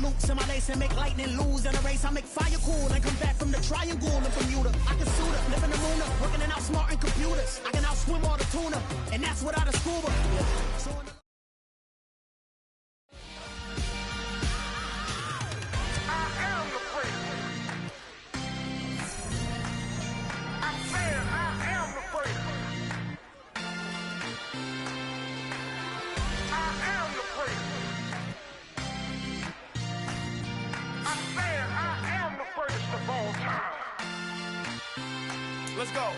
loops in my lace and make lightning lose in a race. I make fire cool and come back from the triangle in Bermuda. I can suit up, live in the moon up, working and outsmarting computers. I can outswim all the tuna, and that's without a scuba. So let's go.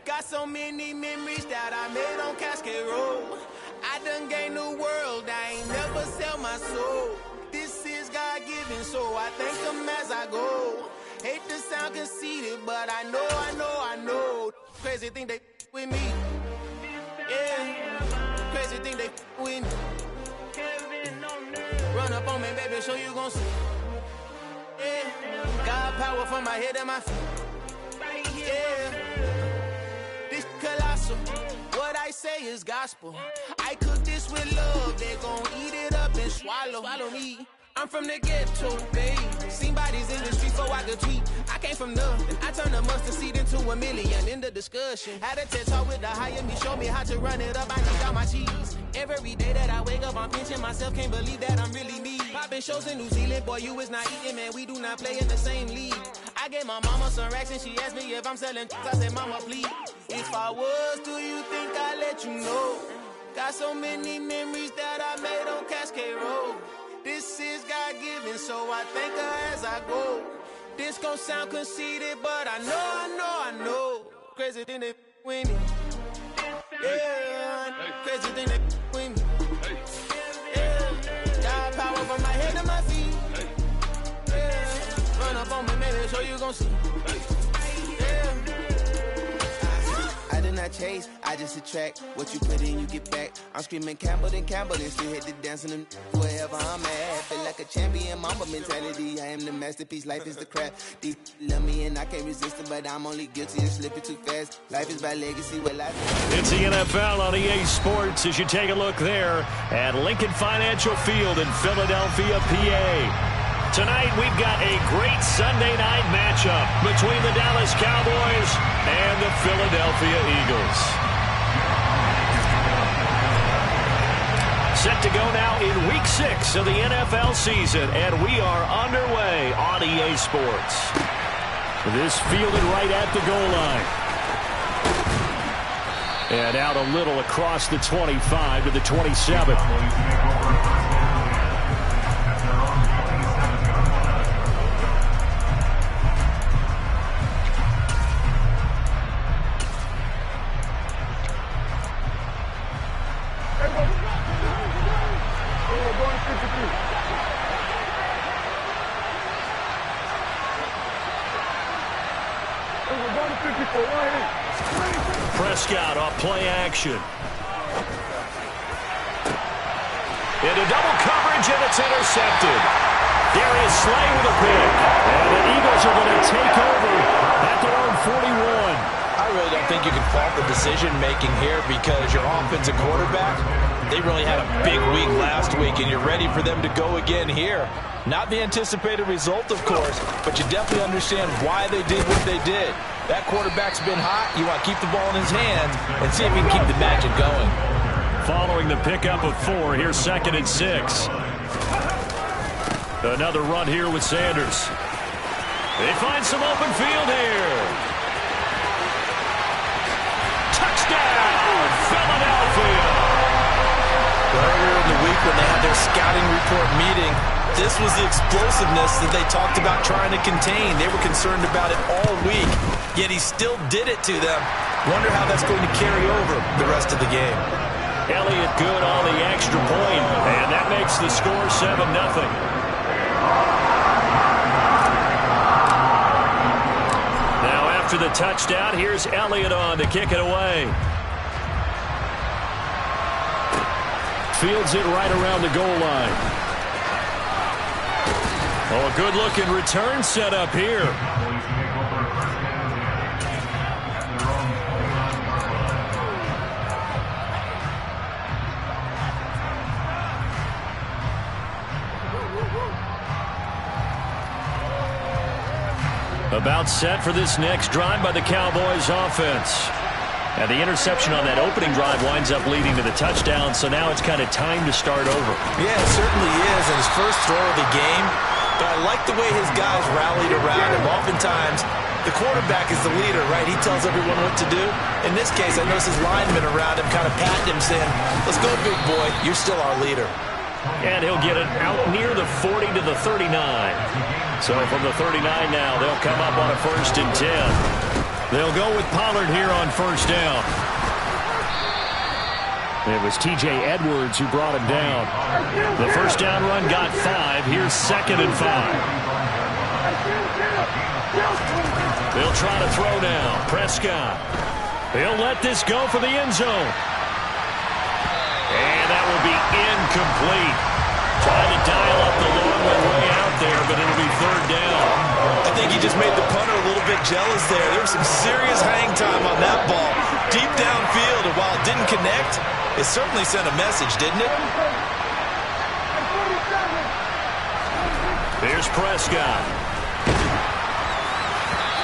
Got so many memories that I made on Cascade Road. I done gained the world, I ain't never sell my soul. This is God-given, so I thank him as I go. Hate to sound conceited, but I know. Crazy thing they with me. Yeah, crazy thing they with me. Run up on me, baby, so you gon' see. Yeah, got power from my head and my feet. Yeah, this colossal. What I say is gospel. I cook this with love. They gon' eat it up and swallow me. I'm from the ghetto, babe. Seen bodies in the streets before I could tweet. I came from nothing. I turned a mustard seed into a million. In the discussion, had a TED talk with the higher me. Show me how to run it up. I need all my cheese. Every day that I wake up, I'm pinching myself. Can't believe that I'm really me. Popping shows in New Zealand, boy, you is not eating, man. We do not play in the same league. I gave my mama some racks and she asked me if I'm selling. I said, mama, please. If I was, do you think I'd let you know? Got so many memories that I made on Cascade Road. This is God-given, so I thank her as I go. This gon' sound conceited, but I know. Crazy thing they with me. Yeah, crazy thing they with me. Yeah, got power from my head to my feet. Yeah, run up on me, maybe, so you gon' see. Yeah. I do not chase, I just attract. What you put in, you get back. I'm screaming Campbell, then still hit the dance and wherever I'm at. Feel like a champion, mama mentality. I am the masterpiece, life is the crap. These love me and I can't resist it, but I'm only guilty of slipping too fast. Life is by legacy, well I... It's the NFL on EA Sports as you take a look there at Lincoln Financial Field in Philadelphia, PA. Tonight, we've got a great Sunday night matchup between the Dallas Cowboys and the Philadelphia Eagles. Set to go now in Week 6 of the NFL season, and we are underway on EA Sports. This fielded right at the goal line. And out a little across the 25 to the 27. Prescott off play action. Into double coverage, and it's intercepted. Darius Slay with a pick. And the Eagles are going to take over at their own 41. I really don't think you can fault the decision-making here because your offensive quarterback, they really had a big week last week, and you're ready for them to go again here. Not the anticipated result, of course, but you definitely understand why they did what they did. That quarterback's been hot. You want to keep the ball in his hands and see if he can keep the magic going. Following the pickup of 4, here's 2nd and 6. Another run here with Sanders. They find some open field here. Touchdown, Philadelphia! Earlier in the week when they had their scouting report meeting, this was the explosiveness that they talked about trying to contain. They were concerned about it all week, yet he still did it to them. Wonder how that's going to carry over the rest of the game. Elliott good on the extra point, and that makes the score 7-0. Now after the touchdown, here's Elliott on to kick it away. Fields it right around the goal line. Oh, a good-looking return set up here. About set for this next drive by the Cowboys offense. And the interception on that opening drive winds up leading to the touchdown, so now it's kind of time to start over. Yeah, it certainly is, and his first throw of the game. But I like the way his guys rallied around him. Oftentimes, the quarterback is the leader, right? He tells everyone what to do. In this case, I noticed his linemen around him kind of patting him, saying, let's go, big boy. You're still our leader. And he'll get it out near the 40 to the 39. So from the 39 now, they'll come up on a 1st and 10. They'll go with Pollard here on 1st down. It was T.J. Edwards who brought him down. The 1st down run got 5. Here's 2nd and 5. They'll try to throw now. Prescott. He'll let this go for the end zone. And that will be incomplete. Trying to dial up the long way out there, but it'll be 3rd down. I think he just made the punter a little bit jealous there. There was some serious hang time on that ball. Deep downfield, and while it didn't connect, it certainly sent a message, didn't it? Here's Prescott.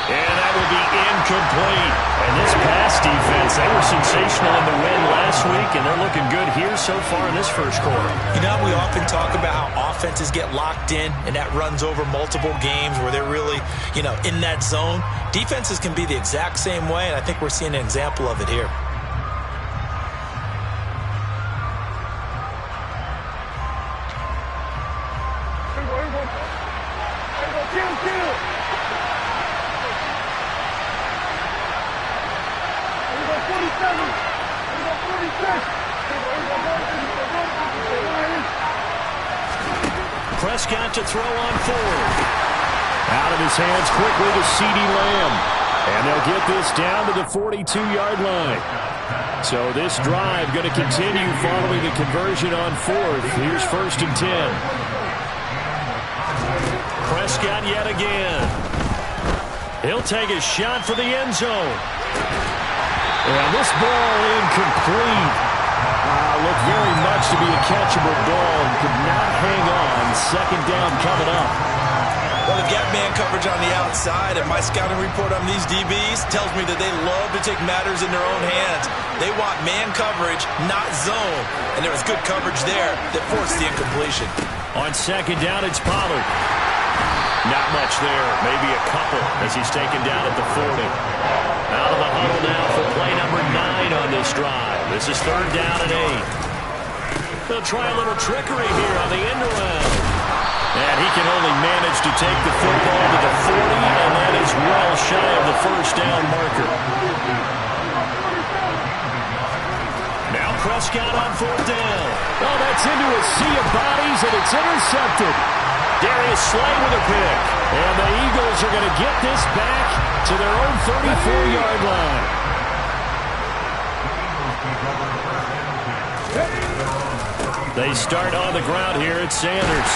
And that will be incomplete. And this pass defense, they were sensational in the win last week, and they're looking good here so far in this 1st quarter. You know, we often talk about how offenses get locked in, and that runs over multiple games where they're really, in that zone. Defenses can be the exact same way, and I think we're seeing an example of it here. Prescott to throw on 4th. Out of his hands quickly to CeeDee Lamb. And they'll get this down to the 42-yard line. So this drive going to continue following the conversion on 4th. Here's 1st and 10. Prescott yet again. He'll take a shot for the end zone. And this ball incomplete. Looked very much to be a catchable ball and could not hang on. 2nd down coming up. Well, the gap man coverage on the outside, and my scouting report on these DBs tells me that they love to take matters in their own hands. They want man coverage, not zone. And there was good coverage there that forced the incompletion. On 2nd down, it's Pollard. Not much there, maybe a couple as he's taken down at the 40. Out of the huddle now for play number 9 on this drive. This is 3rd down and 8. They'll try a little trickery here on the end around. And he can only manage to take the football to the 40, and that is well shy of the 1st down marker. Now Prescott on 4th down. Oh, that's into a sea of bodies, and it's intercepted. Darius Slay with a pick. And the Eagles are going to get this back to their own 34-yard line. They start on the ground here at Sanders.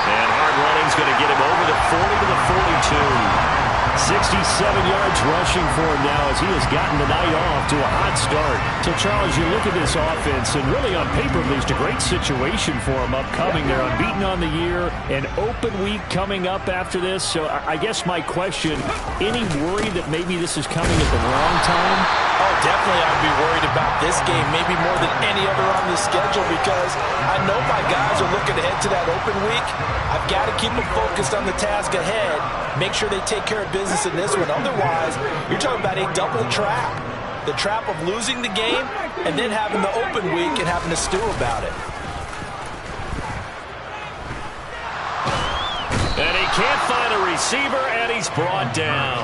And hard running's going to get him over the 40 to the 42. 67 yards rushing for him now as he has gotten the night off to a hot start. So, Charles, you look at this offense, and really on paper, at least a great situation for them upcoming. They're unbeaten on the year, an open week coming up after this. So I guess my question, any worry that maybe this is coming at the wrong time? Oh, definitely I'd be worried about this game, maybe more than any other on the schedule, because I know my guys are looking ahead to that open week. I've got to keep them focused on the task ahead, make sure they take care of business in this one. Otherwise, you're talking about a double trap. The trap of losing the game and then having the open week and having to stew about it. And he can't find a receiver, and he's brought down.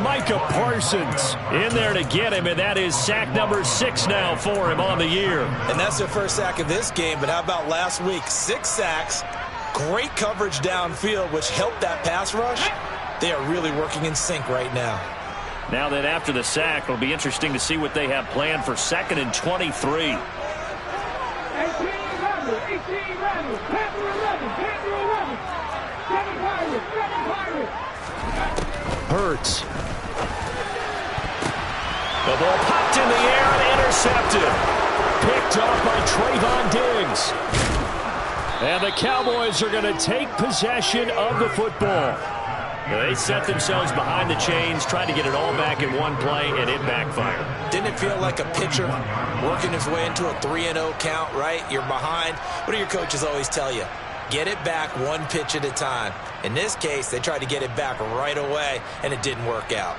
Micah Parsons in there to get him, and that is sack number 6 now for him on the year. And that's their first sack of this game, but how about last week? 6 sacks, great coverage downfield, which helped that pass rush. They are really working in sync right now. Now then, after the sack, it'll be interesting to see what they have planned for 2nd and 23. Hurts. The ball popped in the air and intercepted. Picked off by Trayvon Diggs. And the Cowboys are going to take possession of the football. They set themselves behind the chains, tried to get it all back in one play, and it backfired. Didn't it feel like a pitcher working his way into a 3-0 count, right? You're behind. What do your coaches always tell you? Get it back one pitch at a time. In this case, they tried to get it back right away, and it didn't work out.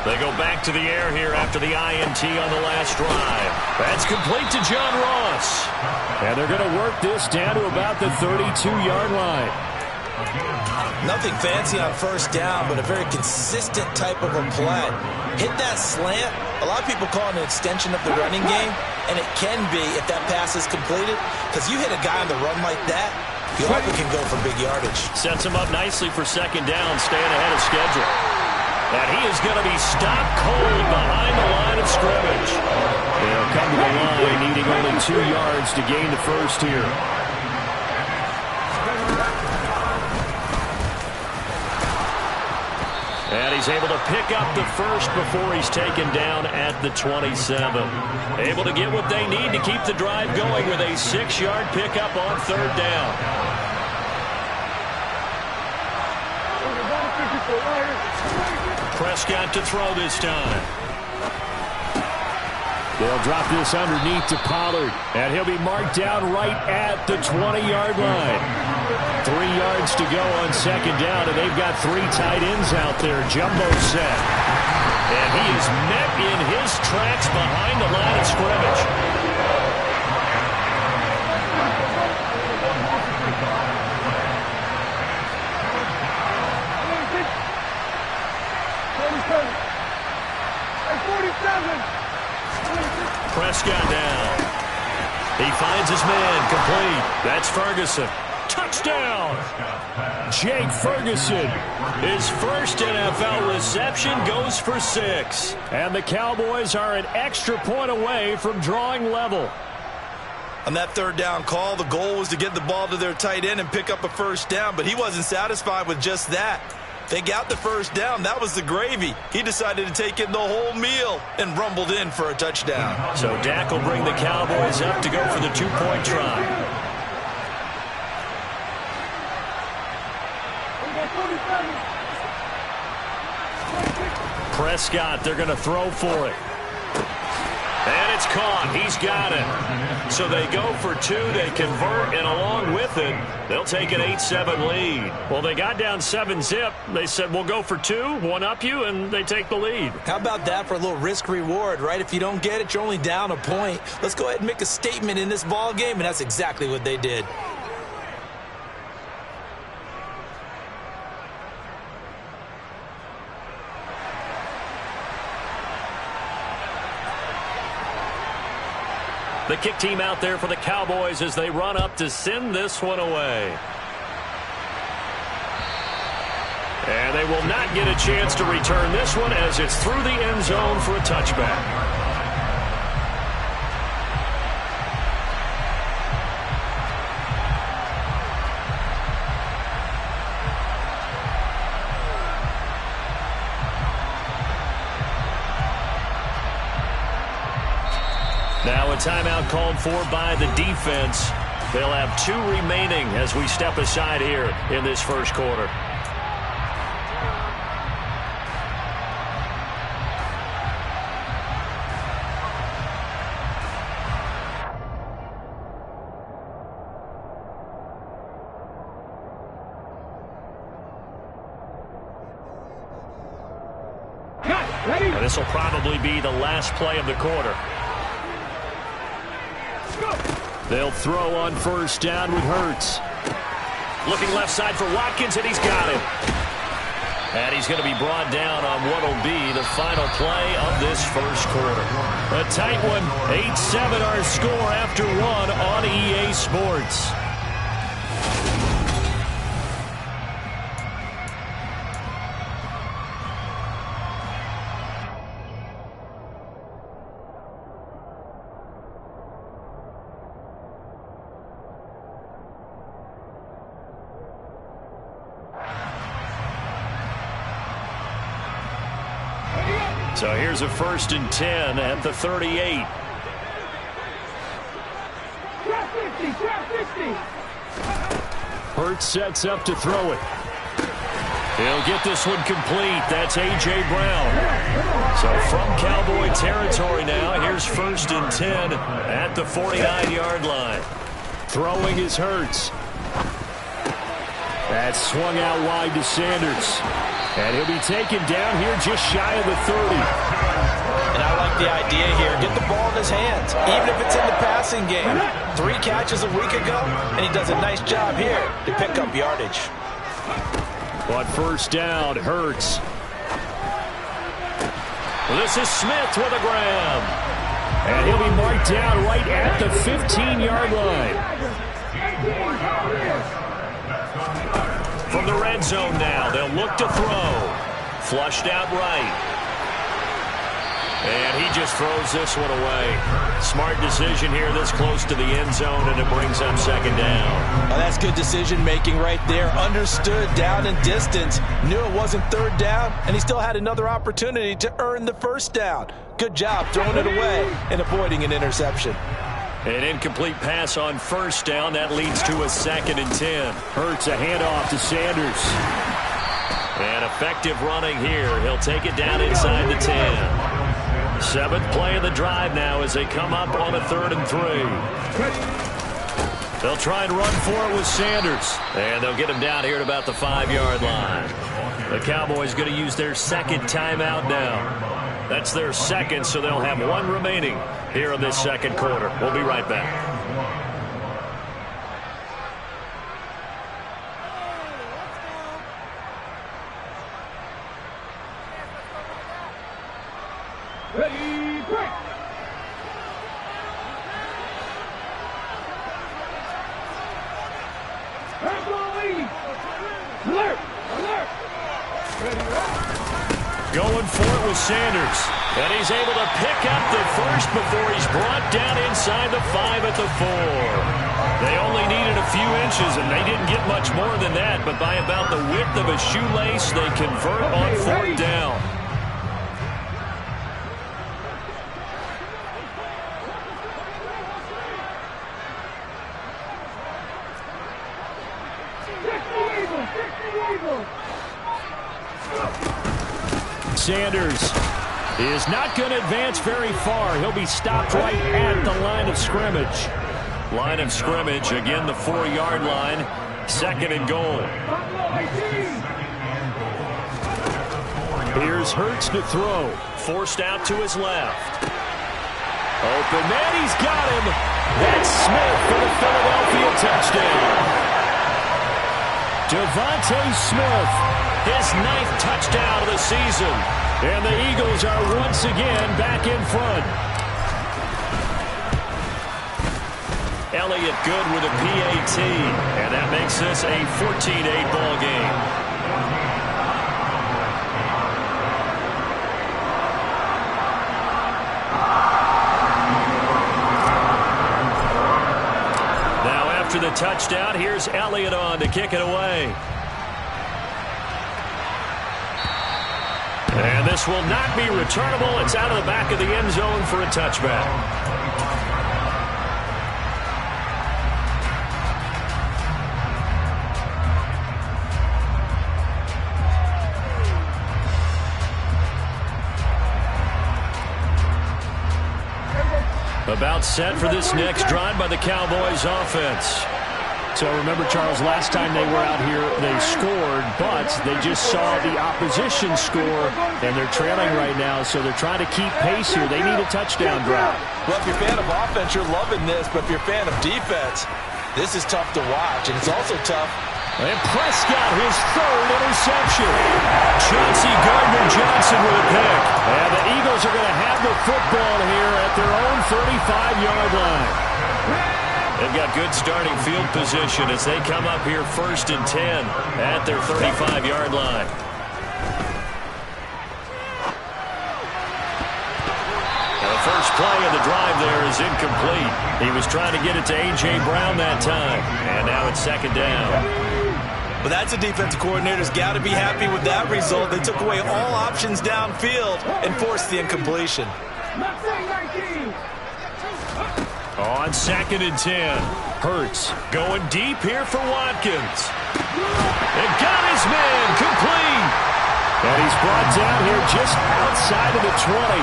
They go back to the air here after the INT on the last drive. That's complete to John Ross. And they're going to work this down to about the 32-yard line. Nothing fancy on first down, but a very consistent type of a play. Hit that slant. A lot of people call it an extension of the running game, and it can be if that pass is completed, because you hit a guy on the run like that, you often can go for big yardage. Sets him up nicely for second down, staying ahead of schedule. And he is going to be stopped cold behind the line of scrimmage. They'll come to the line, needing only 2 yards to gain the first here. And he's able to pick up the first before he's taken down at the 27. Able to get what they need to keep the drive going with a 6-yard pickup on third down. Prescott to throw this time. They'll drop this underneath to Pollard, and he'll be marked down right at the 20-yard line. 3 yards to go on second down, and they've got 3 tight ends out there. Jumbo set. And he is met in his tracks behind the line of scrimmage. Prescott down. He finds his man, complete. That's Ferguson. Touchdown! Jake Ferguson. His first NFL reception goes for 6. And the Cowboys are an extra point away from drawing level. On that third down call, the goal was to get the ball to their tight end and pick up a first down, but he wasn't satisfied with just that. They got the first down. That was the gravy. He decided to take in the whole meal and rumbled in for a touchdown. So Dak will bring the Cowboys up to go for the 2-point try. Prescott, they're going to throw for it. And it's caught. He's got it. So they go for 2. They convert, and along with it, they'll take an 8-7 lead. Well, they got down 7-zip. They said, we'll go for 2, one up you, and they take the lead. How about that for a little risk-reward, right? If you don't get it, you're only down a point. Let's go ahead and make a statement in this ball game, and that's exactly what they did. The kick team out there for the Cowboys as they run up to send this one away. And they will not get a chance to return this one as it's through the end zone for a touchback. Now a timeout called for by the defense. They'll have 2 remaining as we step aside here in this first quarter. And this will probably be the last play of the quarter. They'll throw on first down with Hurts. Looking left side for Watkins, and he's got him. And he's going to be brought down on what will be the final play of this first quarter. A tight one. 8-7 our score after 1 on EA Sports. So here's a 1st and 10 at the 38. Hurts sets up to throw it. He'll get this one complete. That's A.J. Brown. So from Cowboy territory now, here's 1st and 10 at the 49-yard line. Throwing is Hurts. That's swung out wide to Sanders. And he'll be taken down here just shy of the 30. And I like the idea here. Get the ball in his hands, even if it's in the passing game. 3 catches a week ago, and he does a nice job here to pick up yardage. But 1st down, Hurts. This is Smith with a grab. And he'll be marked down right at the 15-yard line. From the red zone now, they'll look to throw. Flushed out right. And he just throws this one away. Smart decision here this close to the end zone, and it brings up 2nd down. Now that's good decision-making right there. Understood down and distance. Knew it wasn't 3rd down, and he still had another opportunity to earn the 1st down. Good job throwing it away and avoiding an interception. An incomplete pass on 1st down. That leads to a 2nd and 10. Hurts a handoff to Sanders. And effective running here. He'll take it down inside the 10. 7th play of the drive now as they come up on a 3rd and 3. They'll try and run for it with Sanders. And they'll get him down here at about the 5-yard line. The Cowboys going to use their 2nd timeout now. That's their 2nd, so they'll have 1 remaining here in this 2nd quarter. We'll be right back. Ready, break! Alert! Alert! Ready, Going for it with Sanders. And he's able to pick up the 1st before he's brought down inside the 5 at the 4. They only needed a few inches, and they didn't get much more than that. But by about the width of a shoelace, they convert on 4th down. Sanders is not going to advance very far. He'll be stopped right at the line of scrimmage. Line of scrimmage, again the 4-yard line. 2nd and goal. Here's Hurts to throw. Forced out to his left. Open man, he's got him. That's Smith for the Philadelphia touchdown. Devontae Smith, his 9th touchdown of the season. And the Eagles are once again back in front. Elliott good with a PAT. And that makes this a 14-8 ball game. Now after the touchdown, here's Elliott on to kick it away. And this will not be returnable. It's out of the back of the end zone for a touchback. About set for this next drive by the Cowboys offense. So remember, Charles, last time they were out here, they scored, but they just saw the opposition score, and they're trailing right now, so they're trying to keep pace here. They need a touchdown drive. Well, if you're a fan of offense, you're loving this, but if you're a fan of defense, this is tough to watch, and it's also tough. And Prescott, his 3rd interception. Chauncey Gardner-Johnson with a pick. And the Eagles are going to have the football here at their own 35-yard line. They've got good starting field position as they come up here 1st and 10 at their 35-yard line. The first play of the drive there is incomplete. He was trying to get it to A.J. Brown that time. And now it's 2nd down. Well, that's a defensive coordinator's got to be happy with that result. They took away all options downfield and forced the incompletion. On 2nd and 10, Hurts going deep here for Watkins. And got his man complete. And he's brought down here just outside of the 20.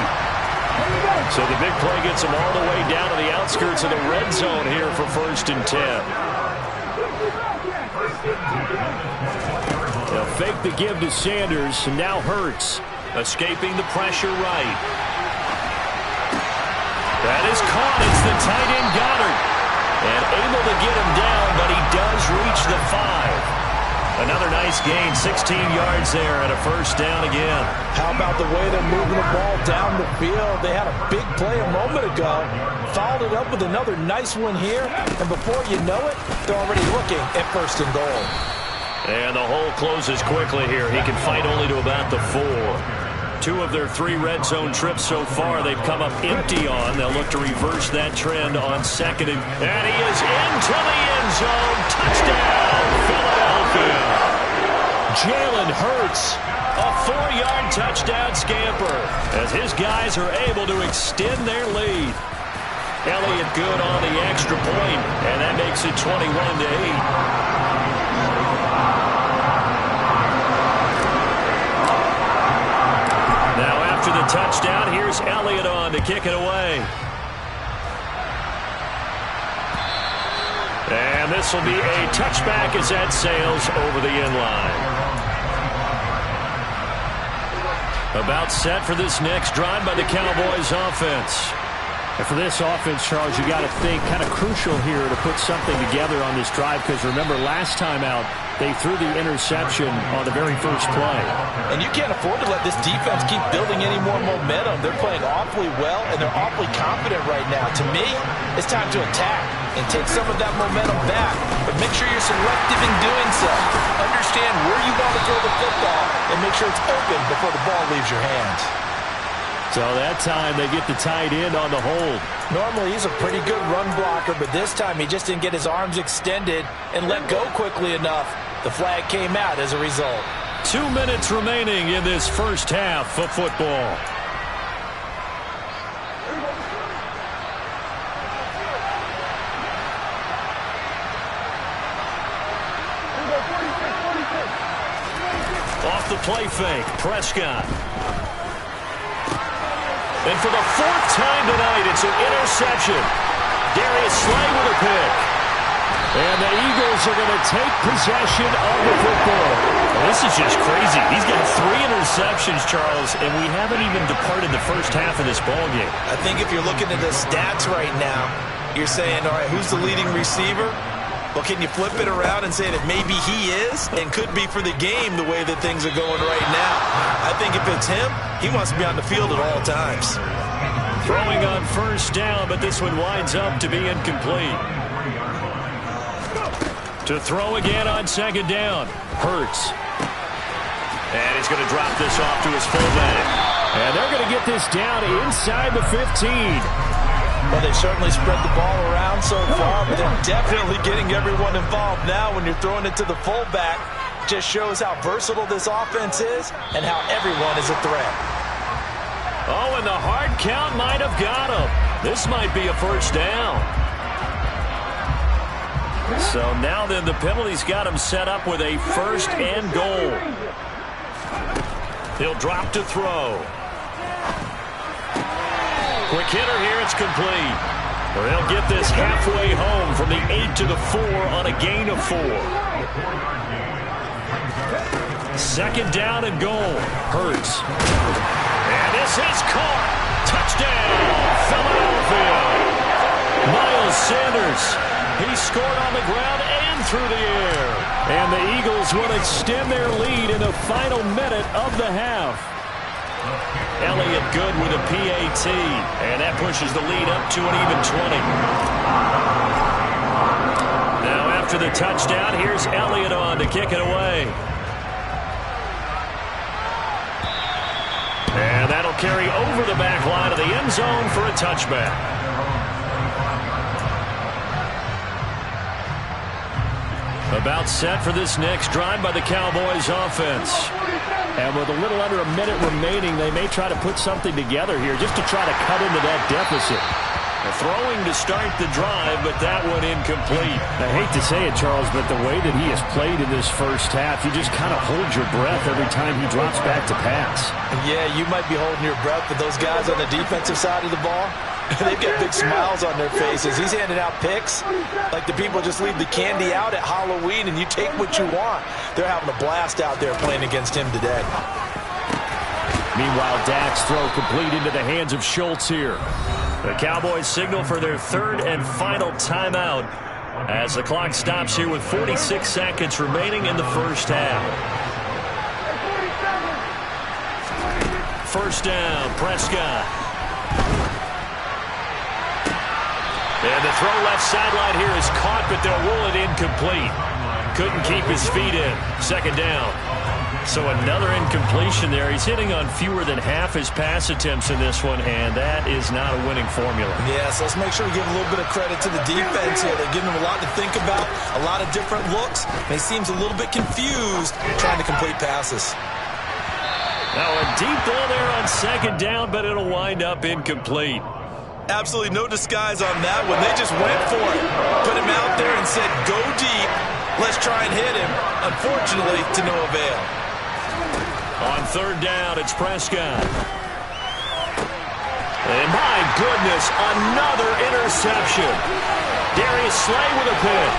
So the big play gets him all the way down to the outskirts of the red zone here for 1st and 10. They'll fake the give to Sanders, and now Hurts escaping the pressure right. That is caught. It's the tight end Goddard. And able to get him down, but he does reach the 5. Another nice gain, 16 yards there and a 1st down again. How about the way they're moving the ball down the field? They had a big play a moment ago, followed it up with another nice one here, and before you know it, they're already looking at 1st and goal. And the hole closes quickly here. He can fight only to about the 4. 2 of their 3 red zone trips so far they've come up empty on. They'll look to reverse that trend on 2nd. And he is into the end zone. Touchdown, Philadelphia. Jalen Hurts, a 4-yard touchdown scamper as his guys are able to extend their lead. Elliott good on the extra point, and that makes it 21-8. After the touchdown, here's Elliott on to kick it away. And this will be a touchback as that sails over the end line. About set for this next drive by the Cowboys offense. And for this offense, Charles, you got to think kind of crucial here to put something together on this drive, because remember last time out they threw the interception on the very first play. And you can't afford to let this defense keep building any more momentum. They're playing awfully well, and they're awfully confident right now. To me, it's time to attack and take some of that momentum back, but make sure you're selective in doing so. Understand where you want to throw the football and make sure it's open before the ball leaves your hands. So that time they get the tight end on the hold. Normally he's a pretty good run blocker, but this time he just didn't get his arms extended and let go quickly enough. The flag came out as a result. 2 minutes remaining in this first half of football. Off the play fake, Prescott. And for the 4th time tonight, it's an interception. Darius Slay with a pick. And the Eagles are going to take possession of the football. Well, this is just crazy. He's got 3 interceptions, Charles, and we haven't even departed the first half of this ballgame. I think if you're looking at the stats right now, you're saying, all right, who's the leading receiver? Well, can you flip it around and say that maybe he is and could be for the game the way that things are going right now? I think if it's him, he wants to be on the field at all times. Throwing on 1st down, but this one winds up to be incomplete. To throw again on 2nd down, Hurts. And he's going to drop this off to his fullback. And they're going to get this down inside the 15. Well, they've certainly spread the ball around so far, but they're definitely getting everyone involved now when you're throwing it to the fullback. Just shows how versatile this offense is and how everyone is a threat. Oh, and the hard count might have got him. This might be a 1st down. So now then the penalty's got him set up with a 1st and goal. He'll drop to throw. Quick hitter here, it's complete. Or he'll get this halfway home from the 8 to the 4 on a gain of 4. 2nd down and goal. Hurts. And this is caught. Touchdown, Philadelphia. Miles Sanders. He scored on the ground and through the air. And the Eagles will extend their lead in the final minute of the half. Elliott good with a PAT, and that pushes the lead up to an even 20. Now after the touchdown, here's Elliott on to kick it away. And that'll carry over the back line of the end zone for a touchback. About set for this next drive by the Cowboys offense. And with a little under a minute remaining, they may try to put something together here just to try to cut into that deficit. Throwing to start the drive, but that one incomplete. I hate to say it, Charles, but the way that he has played in this first half, you just kind of hold your breath every time he drops back to pass. Yeah, you might be holding your breath, but those guys on the defensive side of the ball, they've got big smiles on their faces. He's handing out picks like the people just leave the candy out at Halloween and you take what you want. They're having a blast out there playing against him today. Meanwhile, Dak's throw complete into the hands of Schultz here. The Cowboys signal for their third and final timeout as the clock stops here with 46 seconds remaining in the first half. First down, Prescott. And the throw left sideline here is caught, but they'll rule it incomplete. Couldn't keep his feet in. Second down. So another incompletion there. He's hitting on fewer than half his pass attempts in this one, and that is not a winning formula. Yeah, so let's make sure we give a little bit of credit to the defense here. They're giving him a lot to think about, a lot of different looks, and he seems a little bit confused trying to complete passes. Now a deep ball there on second down, but it'll wind up incomplete. Absolutely no disguise on that one. They just went for it. Put him out there and said, go deep. Let's try and hit him. Unfortunately, to no avail. On third down, it's Prescott. And my goodness, another interception. Darius Slay with a pick.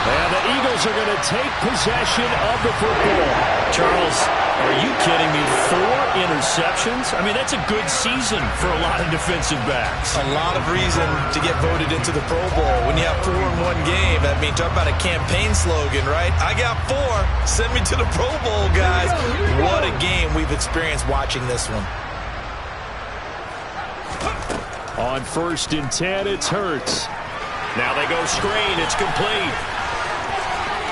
And the Eagles are going to take possession of the football. Charles, are you kidding me? 4 interceptions? I mean, that's a good season for a lot of defensive backs. A lot of reason to get voted into the Pro Bowl. When you have 4 in one game, I mean, talk about a campaign slogan, right? I got 4. Send me to the Pro Bowl, guys. What a game we've experienced watching this one. On first and 10, it's Hurts. Now they go screen. It's complete.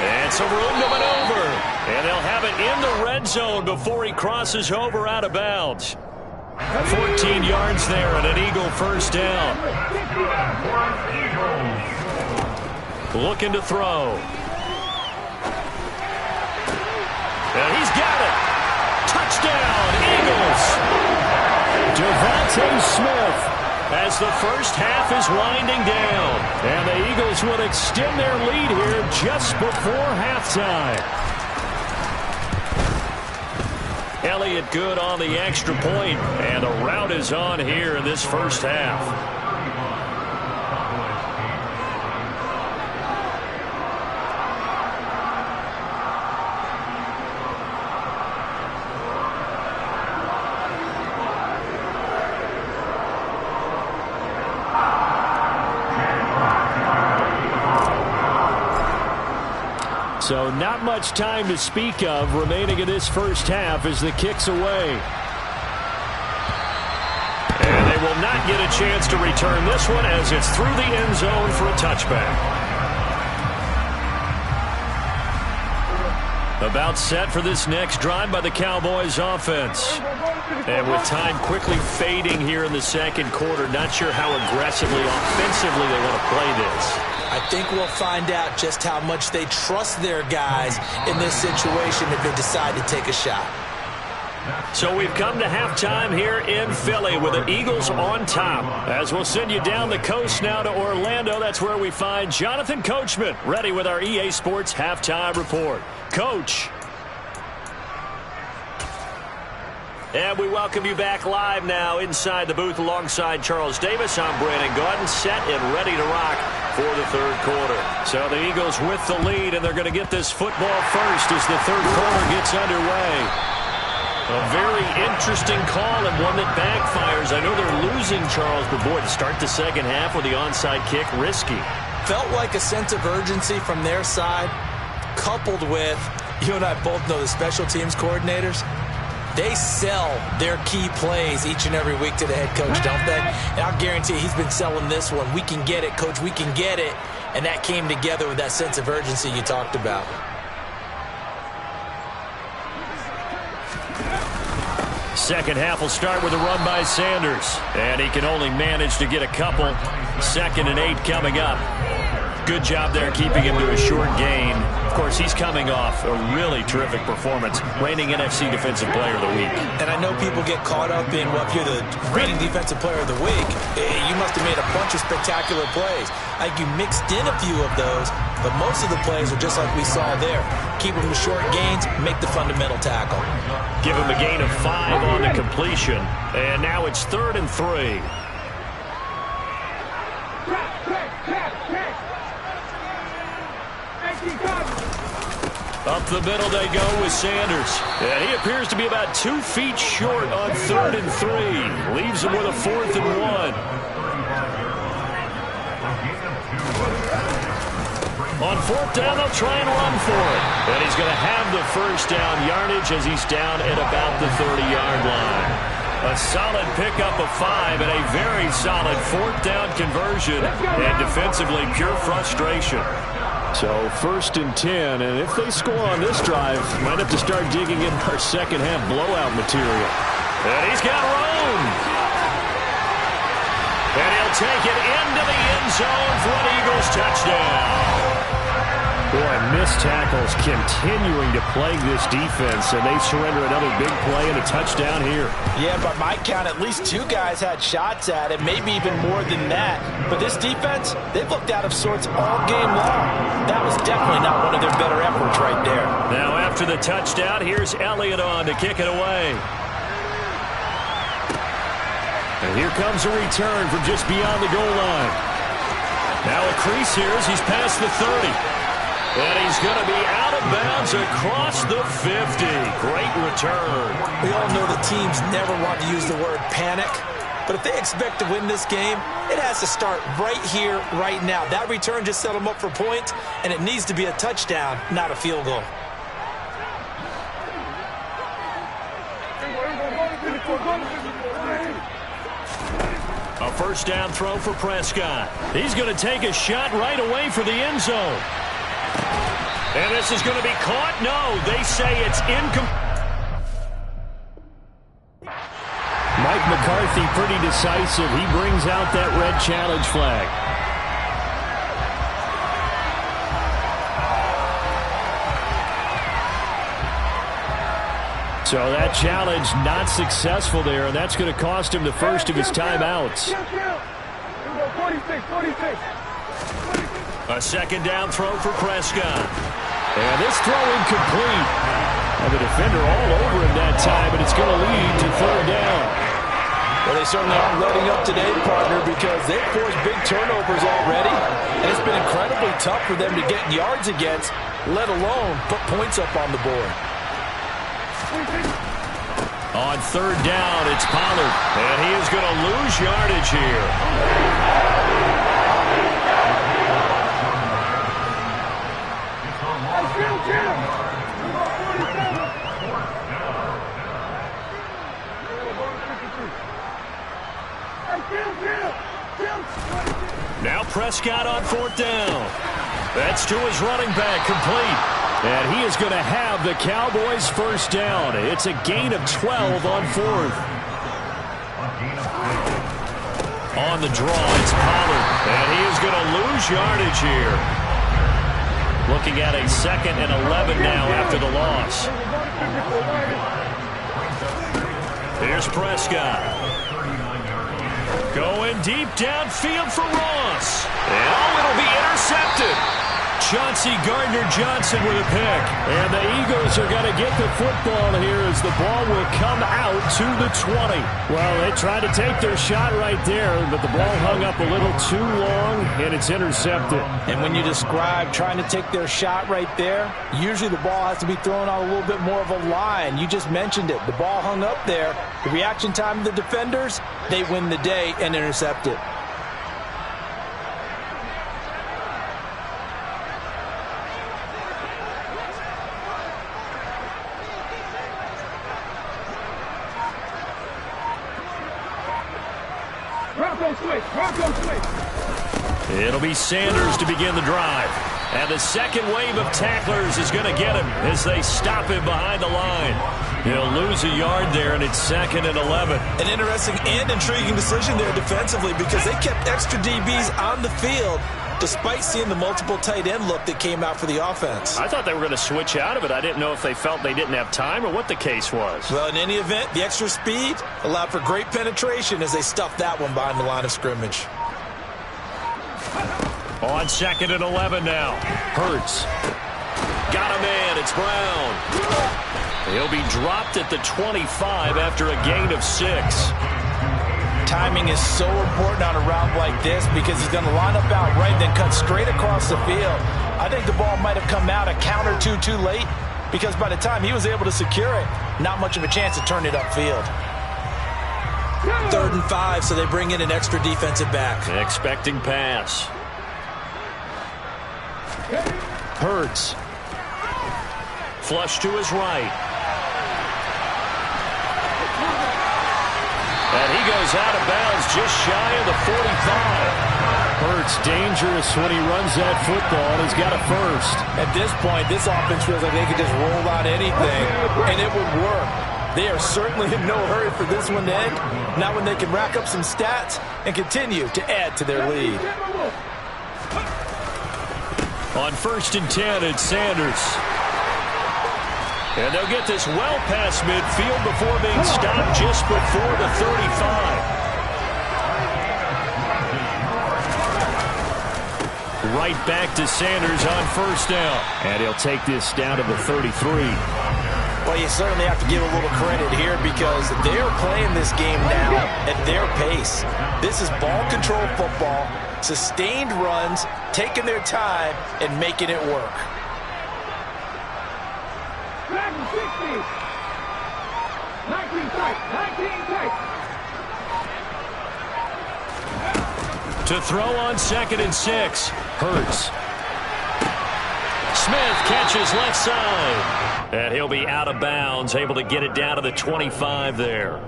And some room to maneuver. And they'll have it in the red zone before he crosses over out of bounds. 14 yards there and an Eagle first down. Looking to throw. And he's got it. Touchdown, Eagles. Devontae Smith. As the first half is winding down. And the Eagles will extend their lead here just before halftime. Elliott good on the extra point, and a rout is on here in this first half. So not much time to speak of remaining in this first half as the kick's away. And they will not get a chance to return this one as it's through the end zone for a touchback. About set for this next drive by the Cowboys offense. And with time quickly fading here in the second quarter, not sure how aggressively, offensively they want to play this. I think we'll find out just how much they trust their guys in this situation if they decide to take a shot. So we've come to halftime here in Philly with the Eagles on top. As we'll send you down the coast now to Orlando, that's where we find Jonathan Coachman ready with our EA Sports Halftime Report. Coach. And we welcome you back live now inside the booth alongside Charles Davis. I'm Brandon Gordon, set and ready to rock for the third quarter. So the Eagles with the lead, and they're going to get this football first as the third quarter gets underway. A very interesting call and one that backfires. I know they're losing, Charles, but boy, to start the second half with the onside kick, risky. Felt like a sense of urgency from their side, coupled with, you and I both know the special teams coordinators, they sell their key plays each and every week to the head coach, don't they? And I'll guarantee you he's been selling this one. We can get it, coach, we can get it. And that came together with that sense of urgency you talked about. Second half will start with a run by Sanders. And he can only manage to get a couple. 2nd and 8 coming up. good job there keeping him to a short gain. Of course, he's coming off a really terrific performance, reigning NFC Defensive Player of the Week. And I know people get caught up in, well, if you're the reigning Defensive Player of the Week, you must have made a bunch of spectacular plays. I think you mixed in a few of those, but most of the plays are just like we saw there. Keep them to short gains, make the fundamental tackle. Give him a gain of 5 on the completion, and now it's 3rd and 3. Up the middle they go with Sanders. And he appears to be about 2 feet short on 3rd and 3. Leaves him with a 4th and 1. On 4th down, they'll try and run for it. And he's going to have the first down yardage as he's down at about the 30-yard line. A solid pickup of 5 and a very solid 4th down conversion. And defensively, pure frustration. So 1st and 10, and if they score on this drive, might have to start digging in our second half blowout material. And he's got room. And he'll take it into the end zone for an Eagles touchdown. Boy, missed tackles continuing to plague this defense, and they surrender another big play and a touchdown here. Yeah, by my count, at least 2 guys had shots at it, maybe even more than that. But this defense, they've looked out of sorts all game long. That was definitely not one of their better efforts right there. Now after the touchdown, here's Elliott on to kick it away. And here comes a return from just beyond the goal line. Now a crease here as he's past the 30. And he's going to be out of bounds across the 50. Great return. We all know that teams never want to use the word panic. But if they expect to win this game, it has to start right here, right now. That return just set them up for points, and it needs to be a touchdown, not a field goal. A first down throw for Prescott. He's going to take a shot right away for the end zone. And this is going to be caught. No, they say it's incomplete. Mike McCarthy pretty decisive. He brings out that red challenge flag. So that challenge not successful there, and that's going to cost him the first of his timeouts. 46. A second down throw for Prescott. And this throw incomplete. And the defender all over him that time, and it's going to lead to 3rd down. Well, they certainly aren't letting up today, partner, because they've forced big turnovers already. And it's been incredibly tough for them to get yards against, let alone put points up on the board. On 3rd down, it's Pollard. And he is going to lose yardage here. Now Prescott on 4th down. That's to his running back, complete. And he is going to have the Cowboys' first down. It's a gain of 12 on 4th. On the draw, it's Pollard. And he is going to lose yardage here. Looking at a 2nd and 11 now after the loss. Here's Prescott. Going deep downfield for Ross. And it'll be intercepted. Chauncey Gardner-Johnson with a pick. And the Eagles are going to get the football here as the ball will come out to the 20. Well, they tried to take their shot right there, but the ball hung up a little too long, and it's intercepted. And when you describe trying to take their shot right there, usually the ball has to be thrown on a little bit more of a line. You just mentioned it. The ball hung up there. The reaction time of the defenders, they win the day and intercept it. It'll be Sanders to begin the drive. And the second wave of tacklers is going to get him as they stop him behind the line. He'll lose a yard there, and it's 2nd and 11. An interesting and intriguing decision there defensively because they kept extra DBs on the field. despite seeing the multiple tight end look that came out for the offense. I thought they were going to switch out of it. I didn't know if they felt they didn't have time or what the case was. Well, in any event, the extra speed allowed for great penetration as they stuffed that one behind the line of scrimmage. On 2nd and 11 now. Hurts. Got a man. It's Brown. He'll be dropped at the 25 after a gain of 6. Timing is so important on a route like this because he's going to line up out right and then cut straight across the field. I think the ball might have come out a count or two too late because by the time he was able to secure it, not much of a chance to turn it upfield. 3rd and 5, so they bring in an extra defensive back. Expecting pass. Hurts. Flush to his right. And he goes out of bounds just shy of the 45. Hurts dangerous when he runs that football, and he's got a first. At this point, this offense feels like they could just roll out anything, and it would work. They are certainly in no hurry for this one to end, not when they can rack up some stats and continue to add to their lead. On 1st and 10, it's Sanders. And they'll get this well past midfield before being stopped just before the 35. Right back to Sanders on 1st down. And he'll take this down to the 33. Well, you certainly have to give a little credit here because they're playing this game now at their pace. This is ball control football, sustained runs, taking their time, and making it work. 19 tight. To throw on 2nd and 6. Hurts. Smith catches left side. And he'll be out of bounds, able to get it down to the 25 there.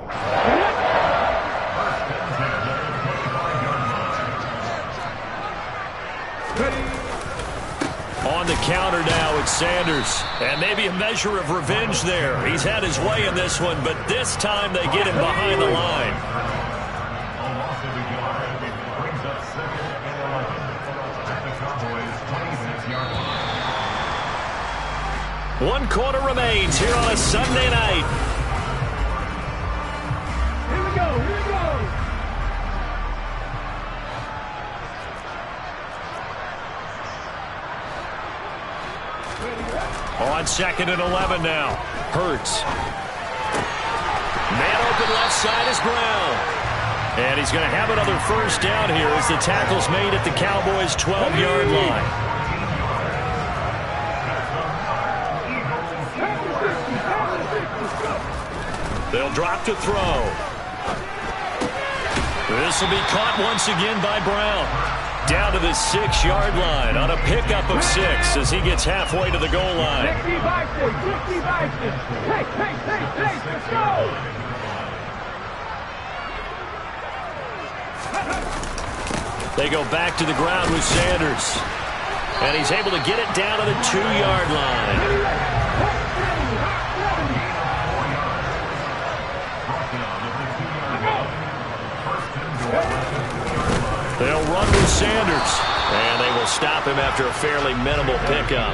On the counter now, it's Sanders. And maybe a measure of revenge there. He's had his way in this one, but this time they get him behind the line. One quarter remains here on a Sunday night. Here we go. On 2nd and 11 now. Hurts. Man open left side is Brown. And he's going to have another first down here as the tackle's made at the Cowboys' 12-yard line. They'll drop to throw. This will be caught once again by Brown. Down to the 6-yard line on a pickup of 6 as he gets halfway to the goal line. 60 Bison. Hey, let's go. They go back to the ground with Sanders. And he's able to get it down to the 2-yard line. They'll run with Sanders. And they will stop him after a fairly minimal pickup.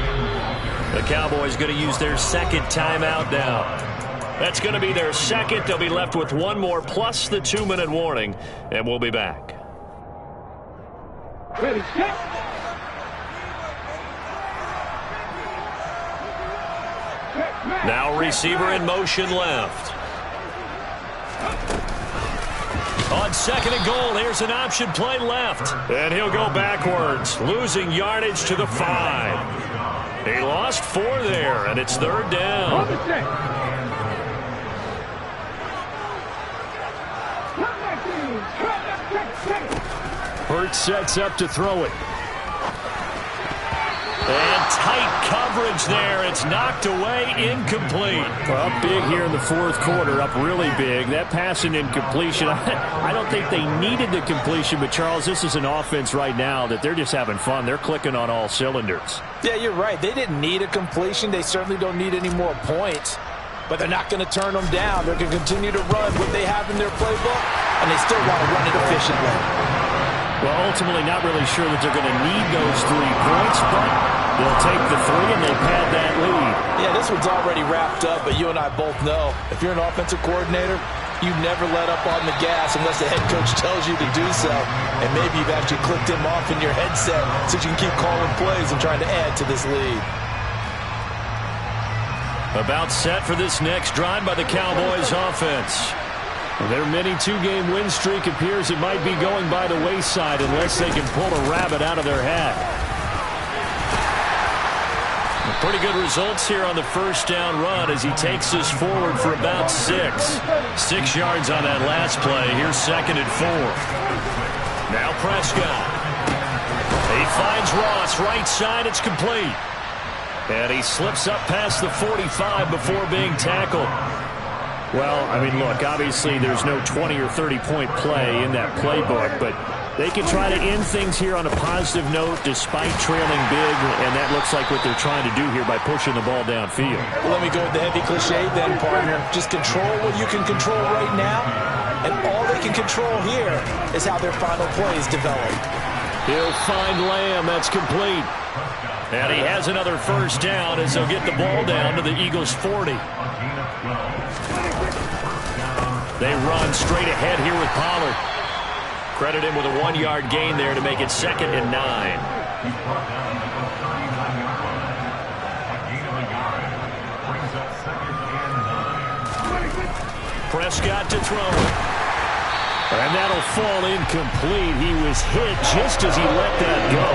The Cowboys going to use their 2nd timeout now. That's going to be their 2nd. They'll be left with one more plus the 2-minute warning. And we'll be back. Ready, set. Now receiver in motion left. On 2nd and goal, here's an option play left. And he'll go backwards, losing yardage to the 5. He lost 4 there, and it's 3rd down. Hurts sets up to throw it. And tight coverage there. It's knocked away, incomplete. Well, up big here in the 4th quarter, up really big. That pass and incompletion, I don't think they needed the completion, but Charles, this is an offense right now that they're just having fun. They're clicking on all cylinders. Yeah, you're right. They didn't need a completion. They certainly don't need any more points, but they're not going to turn them down. They're going to continue to run what they have in their playbook, and they still want to run it efficiently. Well, ultimately not really sure that they're going to need those 3 points, but they'll take the 3 and they'll pad that lead. Yeah, this one's already wrapped up, but you and I both know if you're an offensive coordinator, you never let up on the gas unless the head coach tells you to do so. And maybe you've actually clicked him off in your headset so you can keep calling plays and trying to add to this lead. About set for this next drive by the Cowboys offense. Their mini 2-game win streak appears it might be going by the wayside unless they can pull a rabbit out of their hat. Pretty good results here on the first down run as he takes us forward for about 6. 6 yards on that last play. Here's 2nd and 4. Now Prescott. He finds Ross right side. It's complete. And he slips up past the 45 before being tackled. Well, I mean, look, obviously there's no 20 or 30-point play in that playbook, but they can try to end things here on a positive note despite trailing big, and that looks like what they're trying to do here by pushing the ball downfield. Well, let me go with the heavy cliche then, partner. Just control what you can control right now, and all they can control here is how their final plays develop. He'll find Lamb. That's complete. And he has another first down as they'll get the ball down to the Eagles' 40. They run straight ahead here with Pollard. Credit him with a 1-yard gain there to make it 2nd and 9. Prescott to throw it. And that'll fall incomplete. He was hit just as he let that go.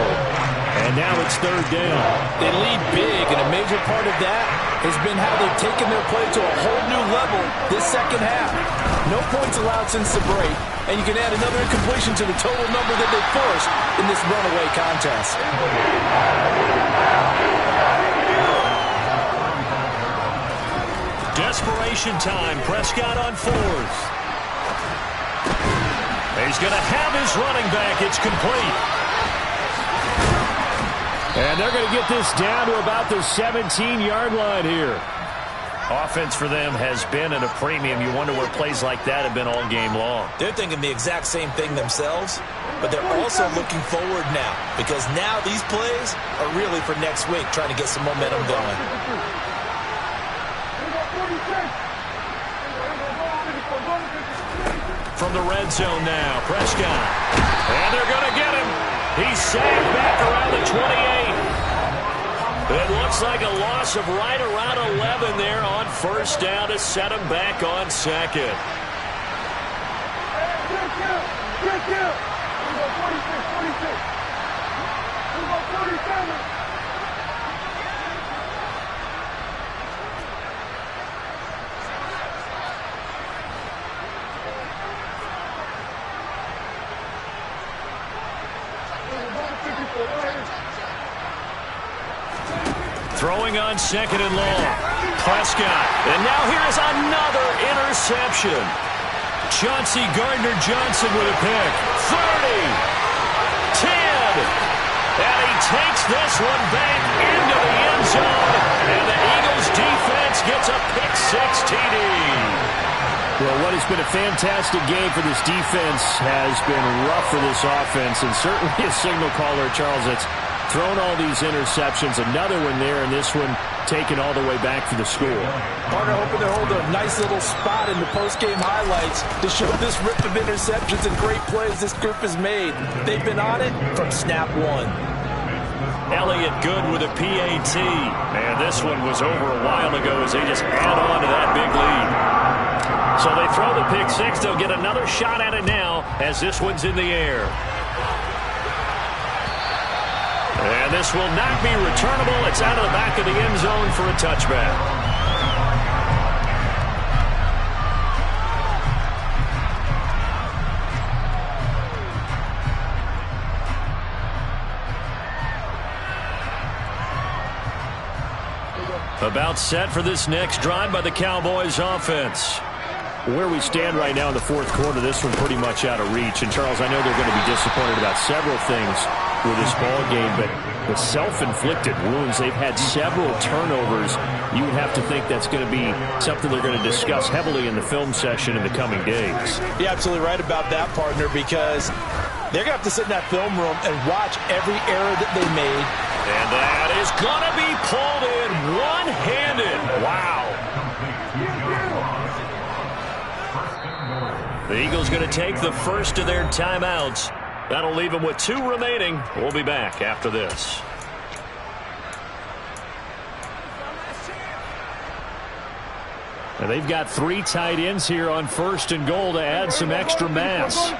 And now it's 3rd down. They lead big, and a major part of that has been how they've taken their play to a whole new level this second half. No points allowed since the break, and you can add another incompletion to the total number that they forced in this runaway contest. Desperation time. Prescott on 4th. He's going to have his running back. It's complete. And they're going to get this down to about the 17-yard line here. Offense for them has been at a premium. You wonder where plays like that have been all game long. They're thinking the exact same thing themselves, but they're also looking forward now because now these plays are really for next week, trying to get some momentum going. From the red zone now, Prescott. And they're going to get him. He's sagged back around the 28. It looks like a loss of right around 11 there on first down to set him back on 2nd. Throwing on 2nd and long. Prescott. And now here's another interception. Chauncey Gardner-Johnson with a pick. 30. 10. And he takes this one back into the end zone. And the Eagles defense gets a pick-6 TD. Well, what has been a fantastic game for this defense has been rough for this offense. And certainly a signal caller, Charles, that's thrown all these interceptions. Another one there, and this one taken all the way back for the score. Partner hoping to hold a nice little spot in the post-game highlights to show this rip of interceptions and great plays this group has made. They've been on it from snap one. Elliott good with a PAT. Man, this one was over a while ago as they just add on to that big lead. So they throw the pick-6. They'll get another shot at it now as this one's in the air. And this will not be returnable. It's out of the back of the end zone for a touchback. About set for this next drive by the Cowboys offense. Where we stand right now in the 4th quarter, this one pretty much out of reach. And, Charles, I know they're going to be disappointed about several things with this ball game, but the self-inflicted wounds, they've had several turnovers. You would have to think that's going to be something they're going to discuss heavily in the film session in the coming days. You're absolutely right about that, partner, because They're going to have to sit in that film room and watch every error that they made. And that is going to be pulled in one-handed. Wow. The Eagles going to take the first of their timeouts. That'll leave them with 2 remaining. We'll be back after this. And they've got 3 tight ends here on 1st and goal to add some extra mass.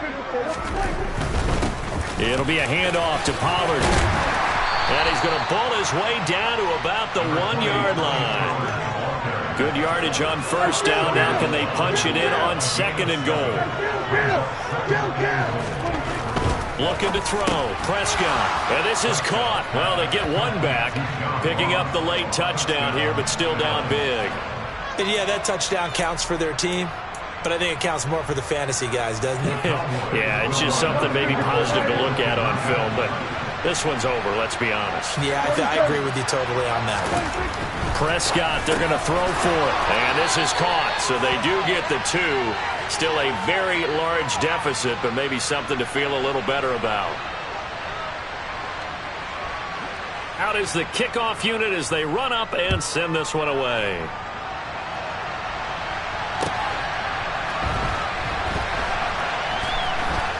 It'll be a handoff to Pollard. And he's going to bull his way down to about the 1-yard line. Good yardage on 1st down. Now can they punch it in on 2nd and goal? Looking to throw. Prescott. And this is caught. Well, they get 1 back. Picking up the late touchdown here, but still down big. And yeah, that touchdown counts for their team, but I think it counts more for the fantasy guys, doesn't it? Yeah, it's just something maybe positive to look at on film, but this one's over, let's be honest. Yeah, I agree with you totally on that one. Prescott, they're going to throw for it, and this is caught, so they do get the 2. Still a very large deficit, but maybe something to feel a little better about. Out is the kickoff unit as they run up and send this one away.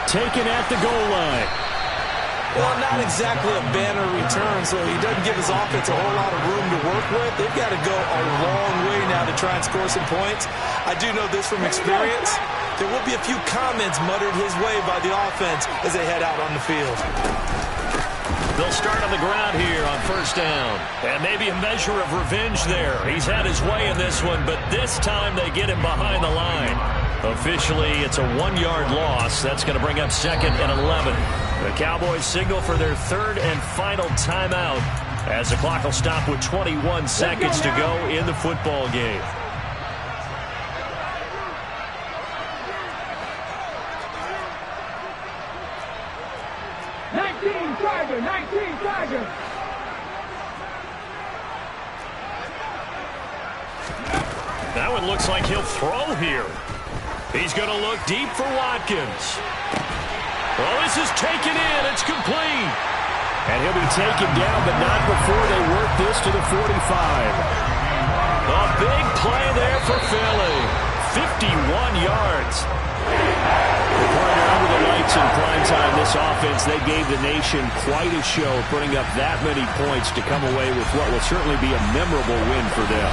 Taken at the goal line. Well, not exactly a banner return, so he doesn't give his offense a whole lot of room to work with. They've got to go a long way now to try and score some points. I do know this from experience. There will be a few comments muttered his way by the offense as they head out on the field. They'll start on the ground here on 1st down. And maybe a measure of revenge there. He's had his way in this one, but this time they get him behind the line. Officially, it's a 1-yard loss. That's going to bring up 2nd and 11. The Cowboys signal for their 3rd and final timeout as the clock will stop with 21 seconds to go in the football game. That one looks like he'll throw here. He's going to look deep for Watkins. Well, this is taken in. It's complete. And he'll be taken down, but not before they work this to the 45. A big play there for Philly. 51 yards. Partner under the lights in primetime, this offense, they gave the nation quite a show, putting up that many points to come away with what will certainly be a memorable win for them.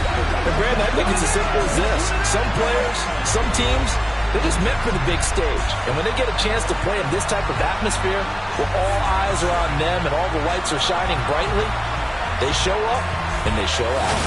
But Brandon, I think it's as simple as this. Some players, some teams, they're just meant for the big stage. And when they get a chance to play in this type of atmosphere, where all eyes are on them and all the lights are shining brightly, they show up and they show out.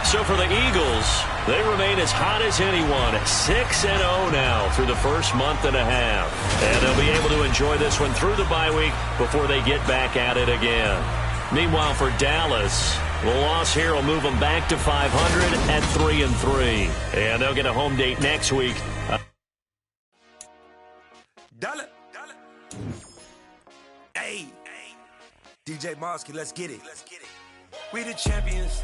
So for the Eagles, they remain as hot as anyone, 6-0 now through the first month and a half. And they'll be able to enjoy this one through the bye week before they get back at it again. Meanwhile, for Dallas, the loss here will move them back to 500 at 3-3. And they'll get a home date next week. Dollar. Hey. DJ Mosky, let's get it. We the champions.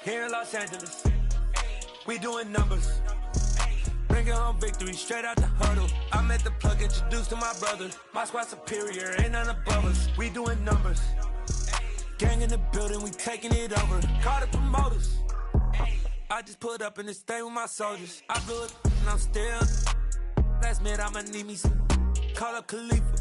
Here in Los Angeles, we doing numbers. Bringing home victory straight out the huddle. I met the plug, introduced to my brother. My squad superior, ain't none above us. We doing numbers. Gang in the building, we taking it over. Call the promoters. I just put up in this thing with my soldiers. I blew it and I'm still. Last minute, I'ma need me some. Call up Khalifa.